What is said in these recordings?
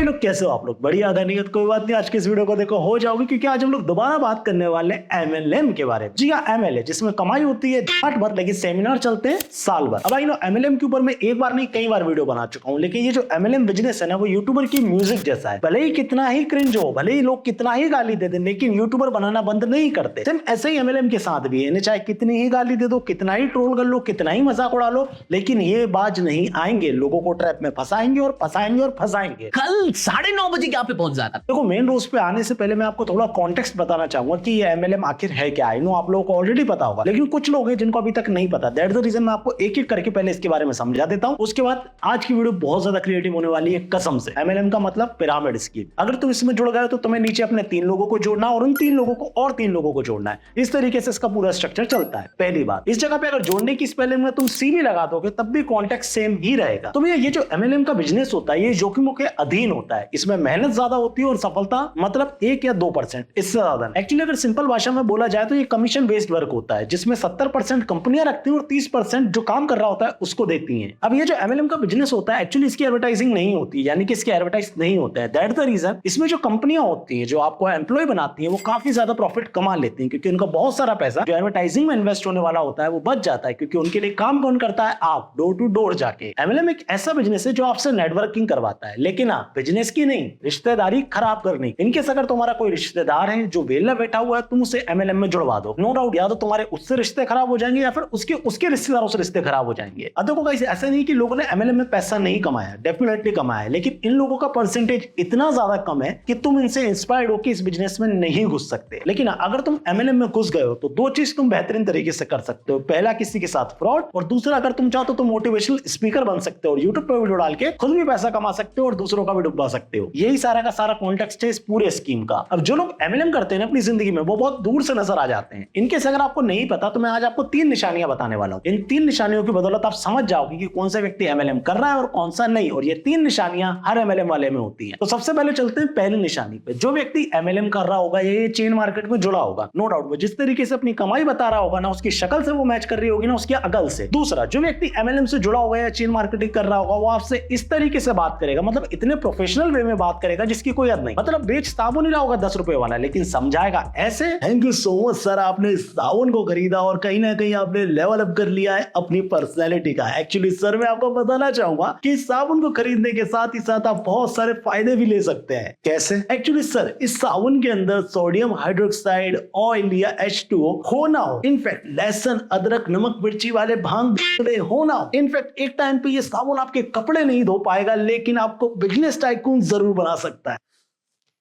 भाई लोग कैसे हो आप लोग? बढ़िया था नहीं? कोई बात नहीं, आज के इस वीडियो को देखो हो जाओगे, क्योंकि आज हम लोग दोबारा बात करने वाले MLM के बारे में। जी हाँ, MLM जिसमें कमाई होती है घाट भर, लेकिन सेमिनार चलते हैं साल भर। अब आई नो MLM के ऊपर मैं एक बार नहीं कई बार वीडियो बना चुका हूँ, लेकिन ये जो MLM बिजनेस है ना, वो यूट्यूबर की म्यूजिक जैसा है। भले ही कितना ही क्रिंज हो, भले ही लोग कितना ही गाली दे दें, लेकिन यूट्यूबर बनाना बंद नहीं करते। सेम ऐसे ही MLM के साथ भी है, चाहे कितनी ही गाली दे दो, कितना ही ट्रोल कर लो, कितना ही मजाक उड़ा लो, लेकिन ये बाज नहीं आएंगे, लोगों को ट्रैप में फंसाएंगे और फंसाएंगे और फंसाएंगे। कल 9:30 बजे क्या पे पहुंच जाता। देखो, मेन रोज पे आने से पहले मैं आपको थोड़ा कॉन्टेक्स्ट बताना चाहूंगा कि ये MLM आखिर है क्या। आई नो आप लोगों को ऑलरेडी पता होगा, लेकिन कुछ लोग हैं जिनको अभी तक नहीं पता। दैट्स द रीजन मैं आपको एक एक करके पहले इसके बारे में समझा देता हूं। उसके बाद आज की वीडियो बहुत ज्यादा क्रिएटिव होने वाली है कसम से। MLM का मतलब पिरामिड स्कीम। अगर तुम इसमें जुड़ गए तो तुम्हें नीचे अपने 3 लोगों को जोड़ना और उन 3 लोगों को और 3 लोगों को जोड़ना है। इस तरीके से इसका पूरा स्ट्रक्चर चलता है। पहली बात, इस जगह पे अगर जोड़ने की स्पेलिंग में तुम सी भी लगा दोगे तब भी कॉन्टेक्ट सेम ही रहेगा। तो भैया ये जो MLM का बिजनेस होता है, ये जोखिमों के अधीन होता है। इसमें मेहनत ज्यादा होती है और सफलता मतलब 1 या 2%, इससे ज्यादा नहीं। एक्चुअली अगर सिंपल भाषा में बोला जाए तो ये कमीशन बेस्ड वर्क होता है, जिसमें 70% कंपनियां रखती हैं और 30% जो काम कर रहा होता है उसको देती हैं। अब ये जो MLM का बिजनेस होता है, एक्चुअली इसकी एडवर्टाइजिंग नहीं होती, यानी कि इसके एडवर्टाइज नहीं होता है। दैट्स द रीजन इसमें जो कंपनियां होती हैं, जो आपको एम्प्लॉय बनाती हैं, वो काफी ज्यादा प्रॉफिट कमा लेती हैं, क्योंकि उनका बहुत सारा पैसा जो एडवर्टाइजिंग में इन्वेस्ट होने वाला होता है वो बच जाता है, क्योंकि उनके लिए काम कौन करता है? आप, डोर टू डोर जाके। MLM एक ऐसा बिजनेस है जो आपसे नेटवर्किंग करवाता है, लेकिन आप बिजनेस की नहीं, रिश्तेदारी खराब करनी। इनकेस अगर तुम्हारा कोई रिश्तेदार है जो वेला बैठा हुआ है, तुम उसे MLM में जुड़वा दो, नो डाउट या तो तुम्हारे उससे रिश्ते खराब हो जाएंगे या फिर उसके रिश्तेदारों से रिश्ते खराब हो जाएंगे। अब देखो गाइस, ऐसा नहीं कि लोगों ने MLM में पैसा नहीं कमाया, डेफिनेटली कमाया, लेकिन इन लोगों का परसेंटेज इतना ज्यादा कम है कि तुम इनसे इंस्पायर्ड होकर इस बिजनेस में नहीं घुस सकते। लेकिन अगर तुम MLM में घुस गए हो तो 2 चीज तुम बेहतरीन तरीके से कर सकते हो। पहला, किसी के साथ फ्रॉड, और दूसरा, अगर तुम चाहो तो मोटिवेशनल स्पीकर बन सकते हो और यूट्यूब पर वीडियो डाल के खुद भी पैसा कमा सकते हो और दूसरों का भी डुबा सकते हो। यही सारा का सारा कॉन्टेक्स्ट है इस पूरे स्कीम का। अब जो लोग MLM करते हैं अपनी जिंदगी में, वो बहुत दूर से नजर आ जाते हैं। इनके से अगर आपको नहीं पता तो मैं आज आपको 3 निशानियां बताने वाला हूं। इन 3 निशानियों की बदौलत आप समझ जाओगे कि कौन सा व्यक्ति MLM कर रहा है और कौन सा नहीं, और ये 3 निशानियां हर MLM वाले में होती हैं। तो सबसे पहले चलते हैं पहली निशानी पे। जो व्यक्ति MLM कर रहा होगा, ये चेन मार्केट में जुड़ा होगा, नो डाउट वो जिस तरीके से अपनी कमाई बता रहा होगा ना, उसकी शक्ल से वो मैच कर रही होगी ना उसकी अकल से। दूसरा, जो व्यक्ति MLM से जुड़ा होगा या चेन मार्केटिंग कर रहा होगा, वो आपसे इस तरीके से बात करेगा, मतलब इतने प्रोफेशनल वे में बात करेगा जिसकी कोई हद नहीं। मतलब बेच साबुन ही रहा होगा 10 रुपए वाला, लेकिन समझाएगा ऐसे, thank you so much sir, आपने साबुन को खरीदा और कहीं ना कहीं आपने लेवल अप कर लिया है अपनी पर्सनैलिटी का। एक्चुअली सर मैं आपको बताना चाहूंगा कि साबुन को खरीदने के साथ ही साथ आप बहुत सारे फायदे भी ले सकते हैं। कैसे? एक्चुअली सर, इस साबुन के अंदर सोडियम हाइड्रोक्साइड, ऑयल या H2O हो ना हो, इनफैक्ट लहसुन, अदरक, नमक, मिर्ची वाले भांग हो ना हो, इनफैक्ट एक टाइम पे ये साबुन आपके कपड़े नहीं धो पाएगा, लेकिन आपको बिजनेस टाइकून जरूर बना सकता है।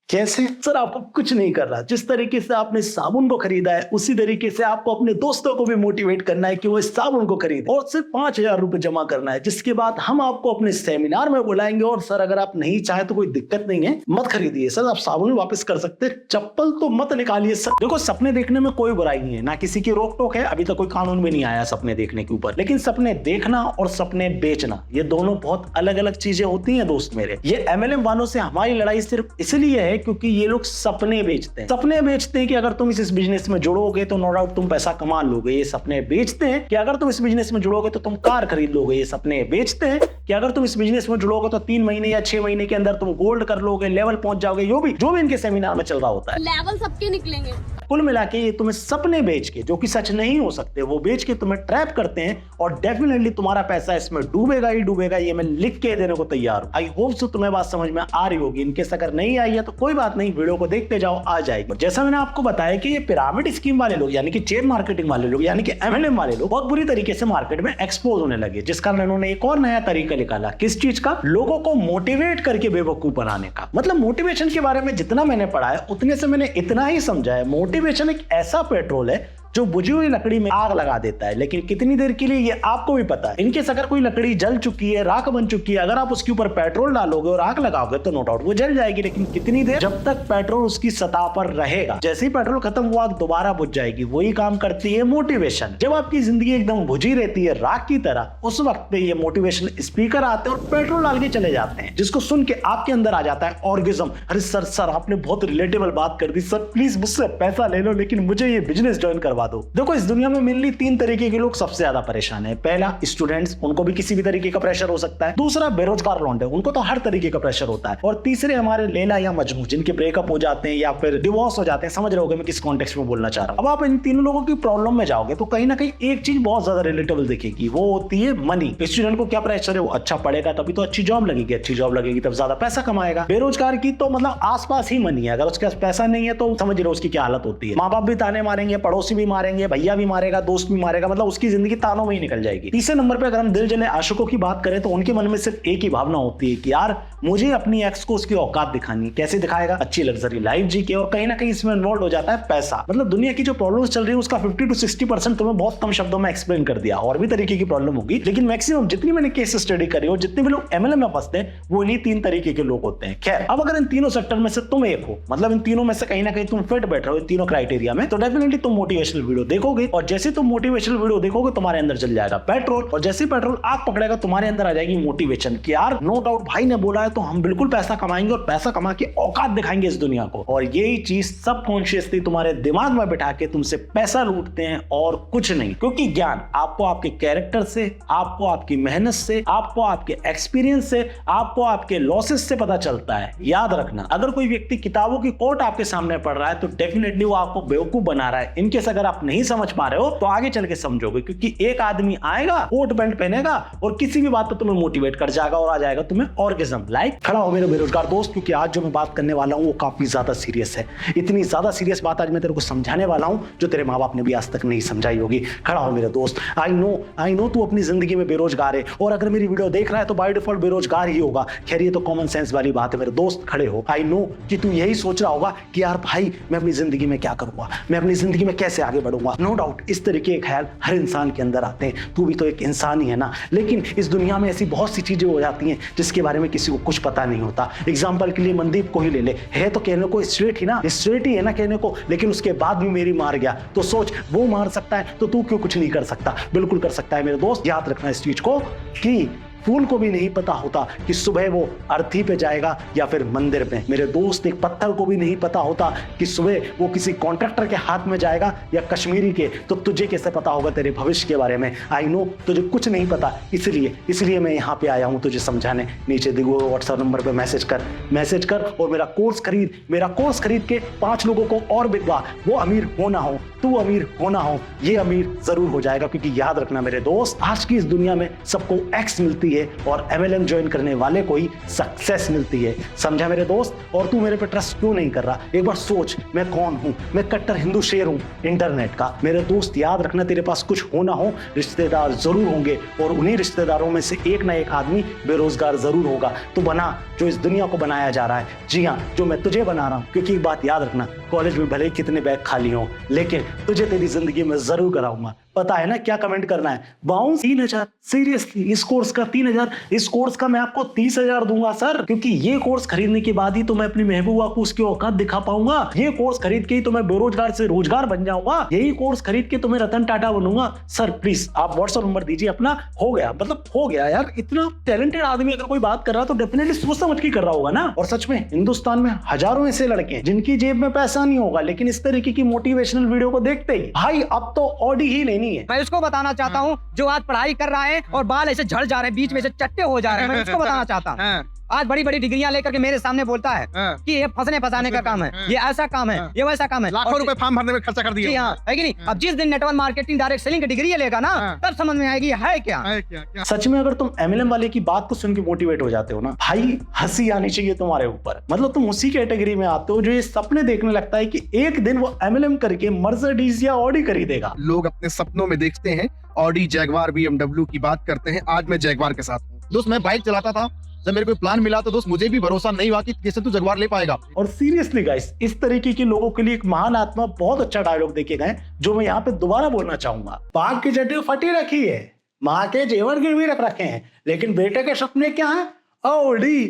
कैसे? सर आपको कुछ नहीं कर रहा, जिस तरीके से आपने साबुन को खरीदा है उसी तरीके से आपको अपने दोस्तों को भी मोटिवेट करना है कि वो इस साबुन को खरीदे, और सिर्फ 5000 रुपए जमा करना है, जिसके बाद हम आपको अपने सेमिनार में बुलाएंगे। और सर अगर आप नहीं चाहे तो कोई दिक्कत नहीं है, मत खरीदिए सर, आप साबुन वापस कर सकते हैं, चप्पल तो मत निकालिए सर। देखो, सपने देखने में कोई बुराई नहीं है, ना किसी की रोक टोक है, अभी तक कोई कानून भी नहीं आया सपने देखने के ऊपर, लेकिन सपने देखना और सपने बेचना, ये दोनों बहुत अलग अलग चीजें होती हैं दोस्त मेरे। ये MLM वालों से हमारी लड़ाई सिर्फ इसलिए है क्योंकि ये लोग सपने बेचते हैं। सपने बेचते हैं कि अगर तुम इस बिजनेस में जुड़ोगे तो नो डाउट तुम पैसा कमा लोगे। ये सपने बेचते हैं कि अगर तुम इस बिजनेस में जुड़ोगे तो तुम कार खरीद लोगे। ये सपने बेचते हैं कि अगर तुम इस बिजनेस में जुड़ोगे तो 3 महीने या 6 महीने के अंदर तुम गोल्ड कर लोगे, लेवल पहुंच जाओगे, जो भी इनके सेमिनार में चल रहा होता है। लेवल सबके निकलेंगे। कुल मिला के ये तुम्हें सपने बेच के, जो कि सच नहीं हो सकते, वो बेच के तुम्हें ट्रैप करते हैं, और डेफिनेटली तुम्हारा पैसा इसमें डूबेगा ही डूबेगा। ये मैं लिख के देने को तैयार हूं। आई होप सो तुम्हें बात समझ में आ रही होगी। इनकेस अगर नहीं आई है तो कोई बात नहीं, वीडियो को देखते जाओ, आ जाएगी। जैसा मैंने आपको बताया कि ये पिरामिड स्कीम वाले लोग, यानी कि चेन मार्केटिंग वाले लोग, यानी कि MLM वाले लोग बहुत बुरी तरीके से मार्केट में एक्सपोज होने लगे, जिस कारण इन्होंने एक और नया तरीका निकाला। किस चीज का? लोगों को मोटिवेट करके बेवकूफ बनाने का। मतलब मोटिवेशन के बारे में जितना मैंने पढ़ा है उतने से मैंने इतना ही समझा है, मोटिवेशन एक ऐसा पेट्रोल है जो बुझी हुई लकड़ी में आग लगा देता है, लेकिन कितनी देर के लिए ये आपको भी पता है। इनकेस अगर कोई लकड़ी जल चुकी है, राख बन चुकी है, अगर आप उसके ऊपर पेट्रोल डालोगे और आग लगाओगे तो नो डाउट वो जल जाएगी, लेकिन कितनी देर? जब तक पेट्रोल उसकी सतह पर रहेगा। जैसे ही पेट्रोल खत्म हुआ आग दोबारा बुझ जाएगी। वही काम करती है मोटिवेशन। जब आपकी जिंदगी एकदम बुझी रहती है राख की तरह, उस वक्त पे ये मोटिवेशन स्पीकर आते हैं और पेट्रोल डाल के चले जाते हैं, जिसको सुन के आपके अंदर आ जाता है ऑर्गेज्म। अरे सर आपने बहुत रिलेटेबल बात कर दी, सर प्लीज मुझसे पैसा ले लो, लेकिन मुझे ये बिजनेस ज्वाइन करवा करवा दो। देखो इस दुनिया में मेनली 3 तरीके के लोग सबसे ज्यादा परेशान है। पहला स्टूडेंट्स, उनको भी किसी भी तरीके का प्रेशर हो सकता है। दूसरा बेरोजगार लौंडे, उनको तो हर तरीके का प्रेशर होता है। और तीसरे हमारे लैला या मजनू, जिनके ब्रेकअप हो जाते हैं या फिर डिवोर्स हो जाते हैं। समझ रहे होगे मैं किस कॉन्टेक्स्ट में बोलना चाह रहा हूं। अब आप इन तीनों लोगों की प्रॉब्लम में जाओगे तो कहीं ना कहीं एक चीज बहुत ज्यादा रिलेटेबल दिखेगी, वो होती है मनी। स्टूडेंट को क्या प्रेशर है, वो अच्छा पढ़ेगा तभी तो अच्छी जॉब लगेगी, अच्छी जॉब लगेगी तब ज्यादा पैसा कमाएगा। बेरोजगार की तो मतलब आसपास ही मनी है, अगर उसके पास पैसा नहीं है तो समझ रहे हो उसकी क्या हालत होती है। माँ बाप भी ताने मारेंगे, पड़ोसी भी मारेंगे, भैया भी मारेगा, दोस्त भी मारेगा, मतलब उसकी जिंदगी तानों में ही निकल जाएगी। तीसरे नंबर पे अगर हम दिल जले आशिकों की बात करें तो उनके मन में सिर्फ एक ही भावना होती है कि यार मुझे अपनी एक्स को उसकी औकात दिखानी है। कैसे दिखाएगा? अच्छी लग्जरी लाइफ जी के, और कहीं ना कहीं इसमें इन्वॉल्व हो जाता है पैसा। मतलब दुनिया की जो प्रॉब्लम्स चल रही है उसका 50 to 60% तुम्हें बहुत कम शब्दों में एक्सप्लेन कर दिया। और भी तरीके की प्रॉब्लम होगी, लेकिन मैक्सिमम जितनी मैंने केस स्टडी करी और जितने भी लोग एमएलएम में फंसते हैं वो इन्हीं 3 तरीके के लोग होते हैं। खैर, अब अगर इन तीनों सेक्टर में से तुम एक हो, मतलब इन तीनों में से कहीं ना कहीं तुम फिट बैठ रहे हो इन तीनों क्राइटेरिया में, तो डेफिनेटली तुम मोटिवेशनल वीडियो देखोगे। और जैसे तुम मोटिवेशनल वीडियो देखोगे तुम्हारे अंदर चल जाएगा पेट्रोल, और जैसे पेट्रोल आग पकड़ेगा तुम्हारे अंदर आ जाएगी मोटिवेशन कि यार नो डाउट भाई ने बोला है तो हम बिल्कुल पैसा कमाएंगे और पैसा कमा के औकात दिखाएंगे इस दुनिया को। और यही चीज सबकॉन्शियसली तुम्हारे दिमाग में बिठा के तुमसे पैसा लूटते हैं और कुछ नहीं। क्योंकि ज्ञान आपको आपके कैरेक्टर से, आपको आपकी मेहनत से, आपको आपके एक्सपीरियंस से, आपको आपके लॉसेस से पता चलता है। याद रखना, अगर कोई व्यक्ति किताबों की कोट आपके सामने पढ़ रहा है तो डेफिनेटली वो आपको बेवकूफ बना रहा है। इनकेस अगर आप नहीं समझ पा रहे हो तो आगे चल के समझोगे, क्योंकि एक आदमी आएगा कोट पैंट पहनेगा और किसी भी बात पर तुम्हें मोटिवेट कर जाएगा और आ जाएगा तुम्हें ऑर्गेज्म। लाइक खड़ा हो मेरे बेरोजगार दोस्त, क्योंकि आज जो मैं बात करने वाला हूं वो काफी ज्यादा सीरियस है। इतनी ज्यादा सीरियस बात आज मैं तेरे को समझाने वाला हूं जो तेरे माँ बाप ने भी आज तक नहीं समझाई होगी। खड़ा हो मेरे दोस्त। आई नो तू अपनी जिंदगी में बेरोजगार है, और अगर मेरी वीडियो देख रहा है तो बाय डिफॉल्ट बेरोजगार ही होगा। खैर ये तो कॉमन सेंस वाली बात है मेरे दोस्त, खड़े हो। आई नो कि तू यही सोच रहा होगा कि यार भाई मैं अपनी जिंदगी में क्या करूंगा, मैं अपनी जिंदगी में कैसे आगे बढ़ूंगा। नो डाउट इस तरीके के ख्याल हर इंसान के अंदर आते हैं, तू भी तो एक इंसान ही है ना। लेकिन इस दुनिया में ऐसी बहुत सी चीजें हो जाती हैं जिसके बारे में किसी को कुछ पता नहीं होता। एग्जाम्पल के लिए मनदीप को ही ले ले, है तो कहने को स्ट्रेट ही ना, स्ट्रेट ही है ना कहने को, लेकिन उसके बाद भी मेरी मार गया। तो सोच, वो मार सकता है तो तू क्यों कुछ नहीं कर सकता? बिल्कुल कर सकता है मेरे दोस्त। याद रखना इस चीज को कि फूल को भी नहीं पता होता कि सुबह वो अर्थी पे जाएगा या फिर मंदिर में। मेरे दोस्त, एक पत्थर को भी नहीं पता होता कि सुबह वो किसी कॉन्ट्रैक्टर के हाथ में जाएगा या कश्मीरी के। तो तुझे कैसे पता होगा तेरे भविष्य के बारे में? आई नो तुझे कुछ नहीं पता, इसलिए मैं यहाँ पे आया हूँ तुझे समझाने। नीचे दिए हुए व्हाट्सएप नंबर पे मैसेज कर और मेरा कोर्स खरीद के 5 लोगों को और बिकवा। वो अमीर हो ना हो, तू अमीर हो ना हो, ये अमीर जरूर हो जाएगा। क्योंकि याद रखना मेरे दोस्त, आज की इस दुनिया में सबको एक्स मिलती है और एमएलएम ज्वाइन करने वाले को ही सक्सेस मिलती है। समझा मेरे दोस्त? और तू मेरे पे ट्रस्ट क्यों नहीं कर रहा? एक बार सोच, मैं कौन हूं? मैं कट्टर हिंदू शेर हूं इंटरनेट का। मेरे दोस्त याद रखना, तेरे पास कुछ हो ना हो, रिश्तेदार जरूर होंगे, और उन्हीं रिश्तेदारों में से एक ना एक आदमी बेरोजगार जरूर होगा। तो बना जो इस दुनिया को बनाया जा रहा है। जी हाँ, जो मैं तुझे बना रहा हूं। क्योंकि एक बात याद रखना, कॉलेज में भले ही कितने बैग खाली हो, लेकिन तुझे तेरी जिंदगी में जरूर कराऊंगा। पता है ना क्या कमेंट करना है? बाउंस 3000। सीरियसली इस कोर्स का 3000, इस कोर्स का मैं आपको 30,000 दूंगा सर। क्योंकि ये कोर्स खरीदने के बाद ही तो मैं अपनी महबूबा को उसकी औकात दिखा पाऊंगा। ये कोर्स खरीद के ही तो मैं बेरोजगार से रोजगार बन जाऊंगा। यही कोर्स खरीद के तो मैं रतन टाटा बनूंगा। सर प्लीज आप व्हाट्सएप नंबर दीजिए अपना। हो गया, मतलब हो गया यार। इतना टैलेंटेड आदमी अगर कोई बात कर रहा तो डेफिनेटली सोच समझ के कर रहा होगा ना। और सच में हिंदुस्तान में हजारों ऐसे लड़के हैं जिनकी जेब में पैसा नहीं होगा, लेकिन इस तरीके की मोटिवेशनल वीडियो को देखते ही भाई अब तो ऑडी ही लेनी है। मैं उसको बताना चाहता हूँ जो आज पढ़ाई कर रहा है और बाल ऐसे झड़ जा रहे हैं, बीच में से चट्टे हो जा रहे हैं। मैं उसको बताना चाहता हूँ। आज बड़ी बड़ी डिग्रियां लेकर के मेरे सामने बोलता है कि ये फंसने फंसाने का काम है, ये ऐसा काम है, ये वैसा काम है। लाखों रुपए फॉर्म भरने में खर्चा कर दिया। जी हाँ, है कि नहीं? अब जिस दिन नेटवर्क मार्केटिंग डायरेक्ट सेलिंग की डिग्री लेगा ना, तब समझ में आएगी है क्या। सच में अगर तुम एमएलएम वाले की बात को सुन के मोटिवेट हो जाते हो ना भाई, हंसी आनी चाहिए तुम्हारे ऊपर। मतलब तुम उसी कैटेगरी में आते हो जो ये सपने देखने लगता है कि एक दिन वो एमएलएम करके मर्सिडीज या ऑडी खरीदेगा। लोग अपने सपनों में देखते हैं ऑडी, जैगवार, बीएमडब्ल्यू की बात करते हैं। आज मैं जैगवार के साथ हूँ। दोस्त मैं बाइक चलाता था, जब मेरे को प्लान मिला तो दोस्त मुझे भी भरोसा नहीं हुआ कि कैसे तू जगवार ले पाएगा। और सीरियसली गाइस, इस तरीके के लोगों के लिए एक महान आत्मा बहुत अच्छा डायलॉग देके गए जो मैं यहाँ पे दोबारा बोलना चाहूंगा। बाघ की चड्डी फटी रखी है, माँ के जेवर गिरवी रख रखे हैं, लेकिन बेटे के सपने क्या है? ओडी।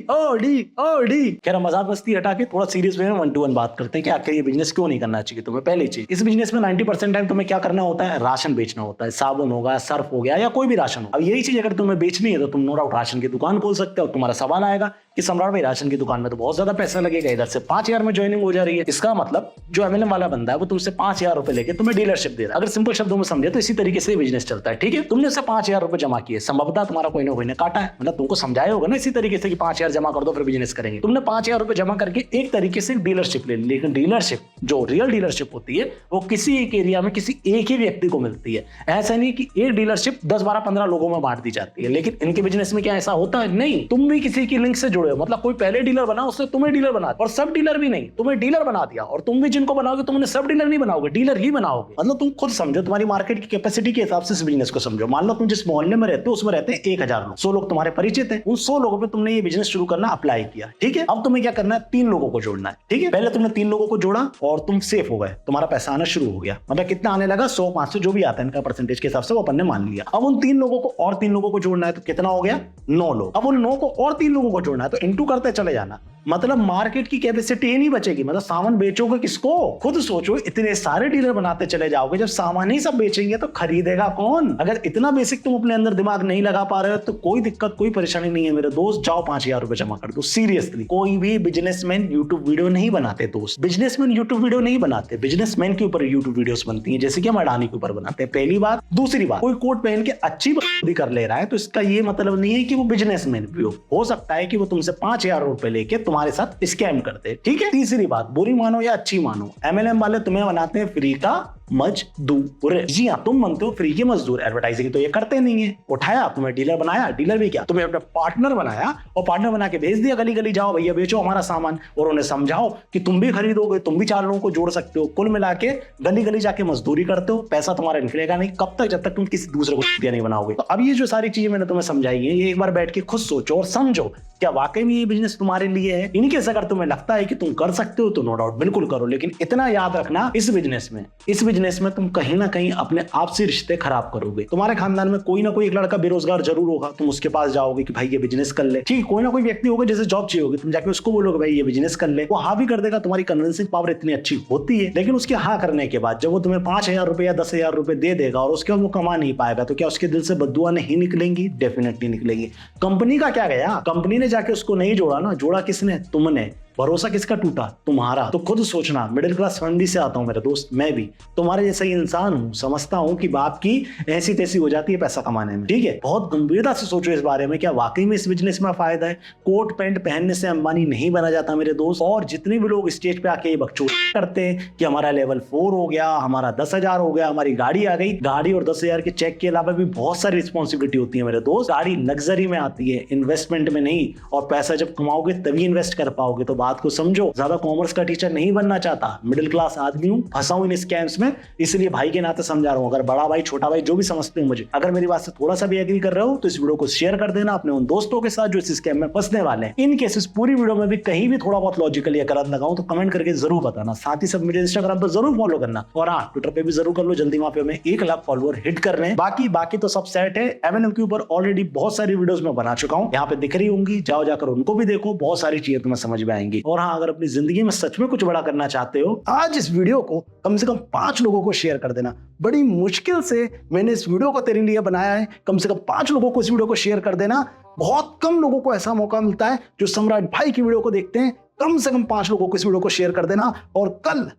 खैर मजाक मस्ती हटा के थोड़ा सीरियस वे में 1-to-1 बात करते हैं कि आखिर ये बिजनेस क्यों नहीं करना चाहिए तुम्हें। पहली चीज, इस बिजनेस में 90% टाइम तुम्हें क्या करना होता है, राशन बेचना होता है। साबुन होगा, सर्फ हो गया या कोई भी राशन हो। अब यही चीज अगर तुम्हें बेचनी है तो तुम नो डाउट राशन की दुकान खोल सकते हो। तुम्हारा सवाल आएगा कि सम्राट भाई राशन की दुकान में तो बहुत ज्यादा पैसा लगेगा, इधर से 5,000 में ज्वाइनिंग हो जा रही है। इसका मतलब जो एमएलएम वाला बंदा है वो तुमसे 5,000 रुपए लेके तुम्हें डीलरशिप दे रहा है। अगर सिंपल शब्दों में समझे तो इसी तरीके से बिजनेस चलता है, ठीक है। तुमने उससे 5,000 रुपए जमा किए, संभवतः तुम्हारा कोई ना कोई ने काटा है, मतलब तुमको समझाया होगा ना इसी तरीके से कि 5,000 जमा कर दो फिर बिजनेस करेंगे। तुमने 5,000 रुपए जमा करके एक तरीके से डीलरशिप ले ली, लेकिन डीलरशिप जो रियल डीलरशिप होती है वो किसी एक एरिया में किसी एक ही व्यक्ति को मिलती है। ऐसा नहीं कि एक डीलरशिप 10, 12, 15 लोगों में बांट दी जाती है। लेकिन इनके बिजनेस में क्या ऐसा होता है? नहीं, तुम भी किसी की लिंक से जुड़े हो, मतलब कोई पहले डीलर बना उसने तुम्हें डीलर बना दिया, और सब डीलर भी नहीं, तुम्हें डीलर बना दिया। और तुम भी जिनको बनाओगे तुमने सब डीलर नहीं बनाओगे, डीलर ही बनाओगे। मतलब तुम खुद समझो, तुम्हारी मार्केट की कैपेसिटी के हिसाब से इस बिजनेस को समझो। मान लो तुम जिस मोहल्ले में रहते हो उसमें रहते हैं 1,000 लोग, 100 लोग तुम्हारे परिचित हैं। उन 100 लोगों पे तुमने ये बिजनेस शुरू करना अप्लाई किया, ठीक है। अब तुम्हें क्या करना है, 3 लोगों को जोड़ना है, ठीक है। पहले तुमने 3 लोगों को जोड़ा और तुम सेफ हो गए, तुम्हारा पैसा आना शुरू हो गया। मतलब कितना आने लगा, 100, 500 जो भी आता है इनका परसेंटेज के हिसाब से वो अपन ने मान लिया। अब उन 3 लोगों को और 3 लोगों को जोड़ना है तो कितना हो गया, 9 लोग। अब उन 9 को और 3 लोगों को जोड़ना है तो इंटू करते चले जाना। मतलब मार्केट की कैपेसिटी ही नहीं बचेगी। मतलब सामान बेचोगे किसको, खुद सोचो। इतने सारे डीलर बनाते चले जाओगे, जब सामान ही सब बेचेंगे तो खरीदेगा कौन? अगर इतना बेसिक तुम अपने अंदर दिमाग नहीं लगा पा रहे हो तो कोई दिक्कत, कोई परेशानी नहीं है मेरे दोस्त। जाओ 5,000 रुपए जमा कर दो। सीरियसली, कोई भी बिजनेसमैन यूट्यूब वीडियो नहीं बनाते दोस्त। बिजनेसमैन यूट्यूब वीडियो नहीं बनाते, बिजनेसमैन के ऊपर यूट्यूब वीडियोस बनती है, जैसे कि हम अडानी के ऊपर बनाते हैं। पहली बात। दूसरी बात, कोई कोट पहन के अच्छी बात कर ले रहा है तो इसका ये मतलब नहीं है कि वो बिजनेसमैन भी हो सकता है कि वो तुमसे 5,000 रुपए लेके तुम्हारे साथ स्कैम करते, ठीक है। तीसरी बात, बुरी मानो या अच्छी मानो, एमएलएम वाले तुम्हें बनाते हैं फ्री का मजदूर। जी हाँ, तुम बनते हो फ्री के मजदूर। एडवर्टाइजिंग तो ये करते नहीं है। उठाया, तुम्हें डीलर बनाया, डीलर भी क्या, तुम्हें अपना पार्टनर बनाया और पार्टनर बना के भेज दिया गली गली, जाओ भैया बेचो हमारा सामान। और उन्हें समझाओ कि तुम भी खरीदोगे, तुम भी 4 लोगों को जोड़ सकते हो। कुल मिला के गली गली जाके मजदूरी करते हो, पैसा तुम्हारा निकलेगा नहीं। कब तक? जब तक तुम किसी दूसरे को रुपया नहीं बनाओगे। तो अब ये जो सारी चीजें मैंने तुम्हें समझाई है, ये एक बार बैठ के खुद सोचो और समझो, क्या वाकई में ये बिजनेस तुम्हारे लिए है? इनकेस अगर तुम्हें लगता है कि तुम कर सकते हो तो नो डाउट बिल्कुल करो। लेकिन इतना याद रखना, इस बिजनेस में तुम कहीं ना कहीं अपने आप से रिश्ते खराब करोगे। तुम्हारे खानदान में कोई ना कोई एक लड़का बेरोजगार जरूर होगा, तुम उसके पास जाओगे कि भाई ये बिजनेस कर ले, ठीक। कोई ना कोई व्यक्ति होगा जैसे जॉब चाहिए होगी, तुम जाके उसको बोलोगे भाई ये बिजनेस कर ले, वो हाँ भी कर देगा। तुम्हारी कन्विंसिंग पावर इतनी अच्छी होती है। लेकिन उसके हाँ करने के बाद जब वो तुम्हें 5,000 रुपए या 10,000 रुपए दे देगा और उसके बाद वो कमा नहीं पाएगा तो क्या उसके दिल से बद्दुआ नहीं निकलेंगी? डेफिनेटली निकलेंगी। कंपनी का क्या गया, कंपनी ने जाके उसको नहीं जोड़ा ना, जोड़ा किसने? तुमने। भरोसा किसका टूटा? तुम्हारा। तो खुद सोचना। मिडिल क्लास फैमिली से आता हूं मेरे दोस्त, मैं भी तुम्हारे जैसा ही इंसान हूं। समझता हूं कि बाप की ऐसी तैसी हो जाती है पैसा कमाने में, ठीक है। बहुत गंभीरता से सोचो इस बारे में, क्या वाकई में इस बिजनेस में फायदा है? कोट पैंट पहनने से अंबानी नहीं बना जाता मेरे दोस्त। और जितने भी लोग स्टेज पे आके ये बकचोद करते हैं कि हमारा लेवल 4 हो गया, हमारा 10,000 हो गया, हमारी गाड़ी आ गई, गाड़ी और 10,000 के चेक के अलावा भी बहुत सारी रिस्पॉन्सिबिलिटी होती है मेरे दोस्त। गाड़ी लग्जरी में आती है, इन्वेस्टमेंट में नहीं। और पैसा जब कमाओगे तभी इन्वेस्ट कर पाओगे। तो बात को समझो। ज्यादा कॉमर्स का टीचर नहीं बनना चाहता, मिडिल क्लास आदमी हूं, फंसा हूं इन स्कैम्स में, इसलिए भाई के नाते समझा रहा हूं। अगर बड़ा भाई, छोटा भाई, जो भी समझते हो मुझे, अगर मेरी बात से थोड़ा सा भी एग्री कर रहे हो तो इस वीडियो को शेयर कर देना अपने उन दोस्तों के साथ जो इस स्कैम में फंसने वाले हैं। इन केस इस पूरी वीडियो में भी कहीं भी थोड़ा बहुत लॉजिकल या गलत लगाऊं तो कमेंट करके जरूर बताना। साथ ही सब मुझे इंस्टाग्राम पर जरूर फॉलो करना और हाँ, ट्विटर पे भी जरूर कर लो। जल्दी वहां पे हमें 1 लाख फॉलोअर हिट कर रहे हैं। बाकी तो सब सेट है। एमएलएम के ऊपर ऑलरेडी बहुत सारी वीडियोस में बना चुका हूं, यहाँ पे दिख रही होंगी, जाओ जाकर उनको भी देखो। बहुत सारी चीजें तुम्हें समझ में आएंगी। और हाँ, अगर अपनी जिंदगी में सच में कुछ बड़ा करना चाहते हो, आज इस वीडियो को कम से कम 5 लोगों को शेयर कर देना। बड़ी मुश्किल से मैंने इस वीडियो को तेरे लिए बनाया है। कम से कम 5 लोगों को इस वीडियो को शेयर कर देना। बहुत कम लोगों को ऐसा मौका मिलता है जो सम्राट भाई की वीडियो को देखते हैं। कम से कम 5 लोगों को इस वीडियो को शेयर कर देना और कल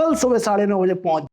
सुबह 9:30 बजे पहुंच